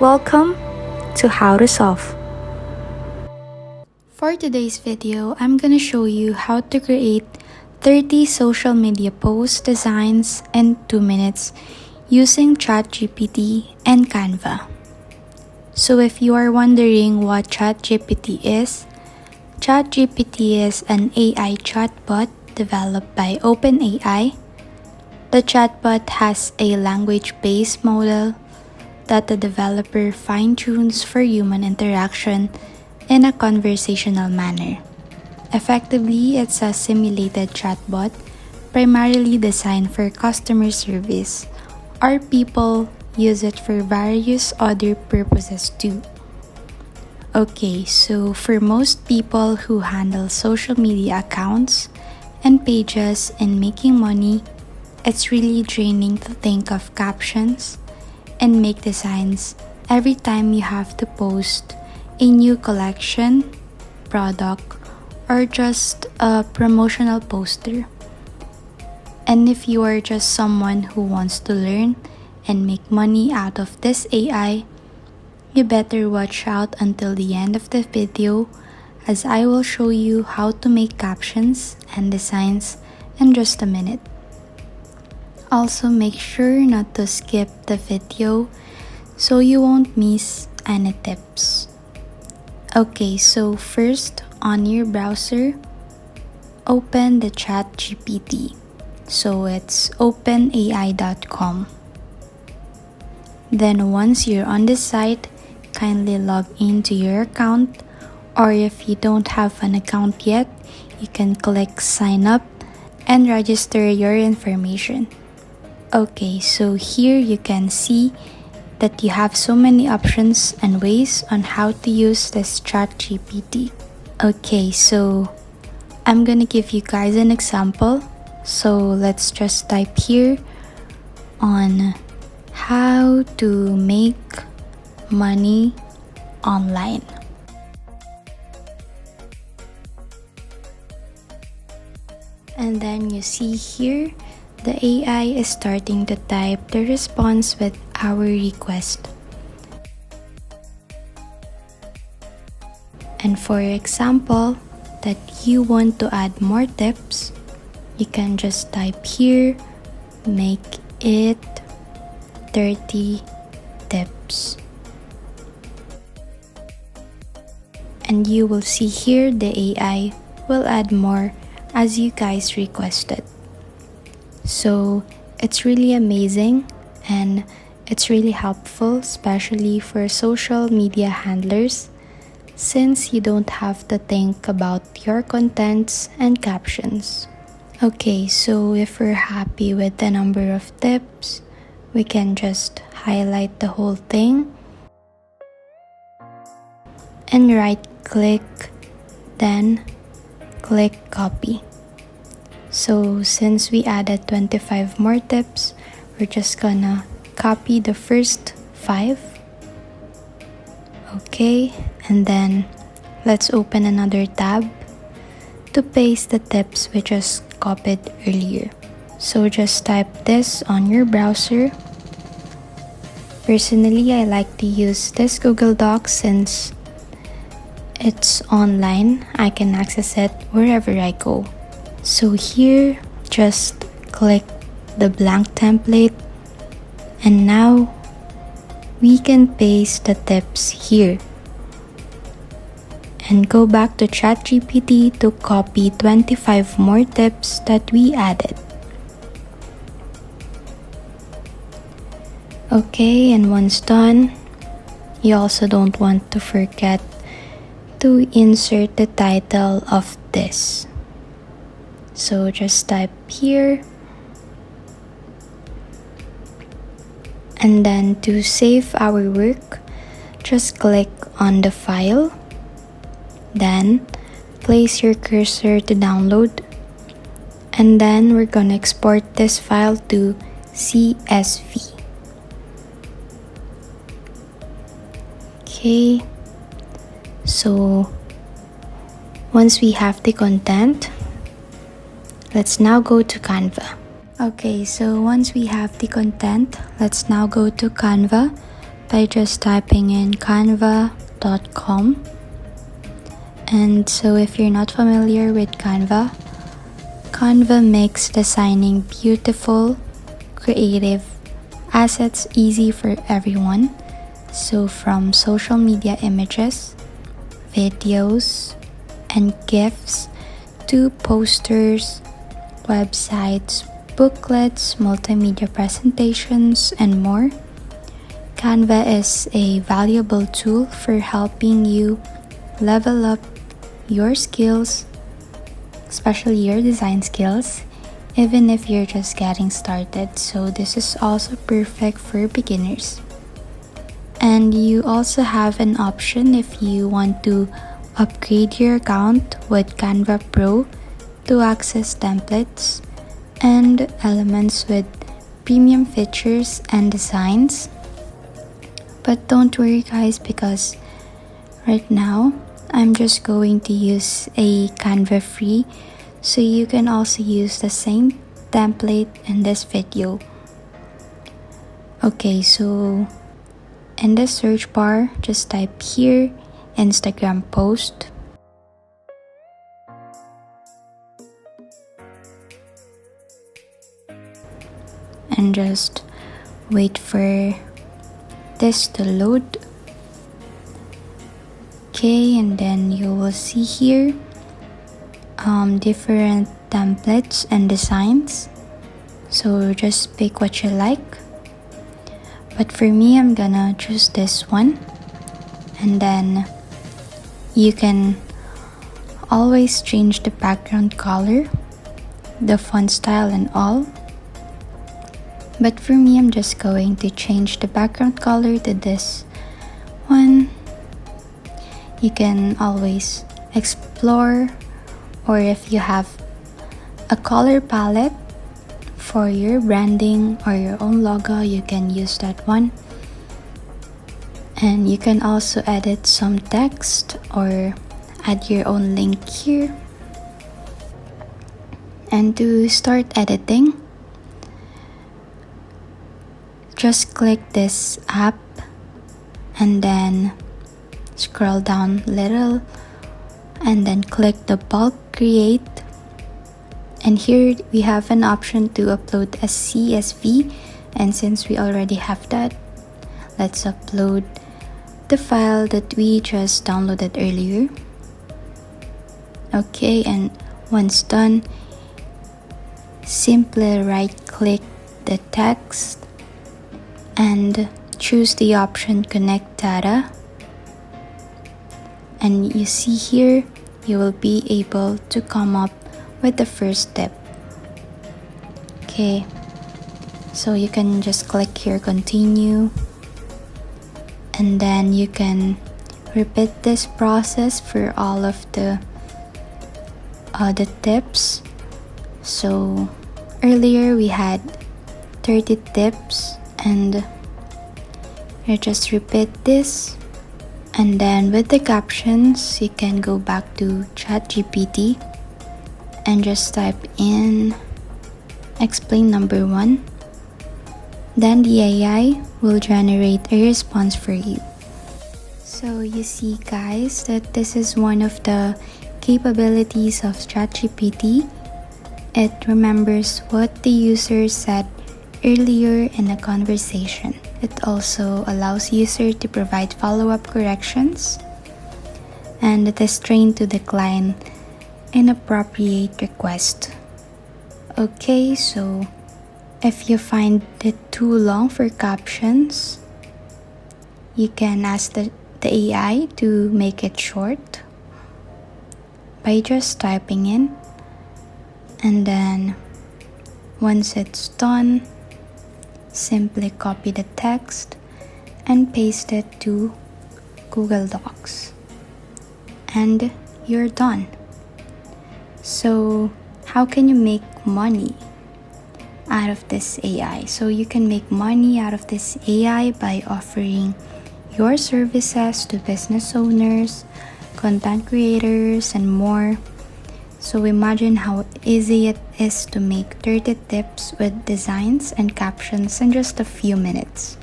Welcome to How to Solve. For today's video, I'm gonna show you how to create 30 social media post designs in 2 minutes using ChatGPT and Canva. So if you are wondering what ChatGPT is an AI chatbot developed by OpenAI. The chatbot has a language-based model that the developer fine-tunes for human interaction in a conversational manner. Effectively, it's a simulated chatbot primarily designed for customer service, or people use it for various other purposes too. Okay, so for most people who handle social media accounts and pages and making money, it's really draining to think of captions and make designs every time you have to post a new collection, product, or just a promotional poster. And if you are just someone who wants to learn and make money out of this AI, you better watch out until the end of the video, as I will show you how to make captions and designs in just a minute. Also, make sure not to skip the video so you won't miss any tips. Okay, so first, on your browser, open the ChatGPT. So it's openai.com. Then once you're on the site, kindly log into your account, or if you don't have an account yet, you can click sign up and register your information. Okay, so here you can see that you have so many options and ways on how to use this ChatGPT. Okay, so I'm gonna give you guys an example. So let's just type here on how to make money online. And then you see here, the AI is starting to type the response with our request. And for example, that you want to add more tips, you can just type here, make it 30 tips. And you will see here the AI will add more as you guys requested. So it's really amazing and it's really helpful, especially for social media handlers, since you don't have to think about your contents and captions. Okay, so if we're happy with the number of tips, we can just highlight the whole thing and right click, then click copy. So since we added 25 more tips, we're just gonna copy the first 5. Okay, and then let's open another tab to paste the tips we just copied earlier. So just type this on your browser. Personally, I like to use this Google Docs since it's online. I can access it wherever I go. So here, just click the blank template, and now we can paste the tips here and go back to ChatGPT to copy 25 more tips that we added. Okay, and once done, you also don't want to forget to insert the title of this. So just type here, and then to save our work, just click on the file, then place your cursor to download, and then we're gonna export this file to CSV. Okay, so once we have the content, let's now go to Canva. Okay, so once we have the content, let's now go to Canva by just typing in canva.com. And so if you're not familiar with Canva, Canva makes designing beautiful, creative assets easy for everyone. So from social media images, videos, and GIFs to posters, websites, booklets, multimedia presentations, and more, Canva is a valuable tool for helping you level up your skills, especially your design skills, even if you're just getting started. So this is also perfect for beginners. And you also have an option if you want to upgrade your account with Canva Pro to access templates and elements with premium features and designs. But don't worry guys, because right now I'm just going to use a Canva free, so you can also use the same template in this video. Okay, so in the search bar, just type here Instagram post. And just wait for this to load. Okay, and then you will see here different templates and designs. So just pick what you like. But for me, I'm gonna choose this one. And then you can always change the background color, the font style, and all. But for me, I'm just going to change the background color to this one. You can always explore, or if you have a color palette for your branding or your own logo, you can use that one. And you can also edit some text or add your own link here. And to start editing, just click this app and then scroll down a little and then click the bulk create. And here we have an option to upload a CSV, and since we already have that, let's upload the file that we just downloaded earlier. Okay, and once done, simply right click the text and choose the option connect data. And you see here, you will be able to come up with the first step. Okay, so you can just click here continue, and then you can repeat this process for all of the tips. So earlier we had 30 tips, and you just repeat this. And then with the captions, you can go back to ChatGPT and just type in explain number 1. Then the AI will generate a response for you. So you see guys that this is one of the capabilities of ChatGPT. It remembers what the user said earlier in a conversation. It also allows user to provide follow-up corrections, and it is trained to decline inappropriate request. Okay, so if you find it too long for captions, you can ask the AI to make it short by just typing in, and then once it's done, simply copy the text and paste it to Google Docs, and you're done. So how can you make money out of this AI? So you can make money out of this AI by offering your services to business owners, content creators, and more. So imagine how easy it is to make 30 tips with designs and captions in just a few minutes.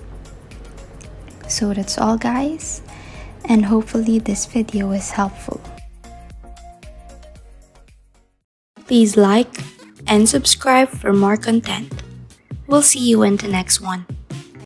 So that's all, guys, and hopefully this video is helpful. Please like and subscribe for more content. We'll see you in the next one.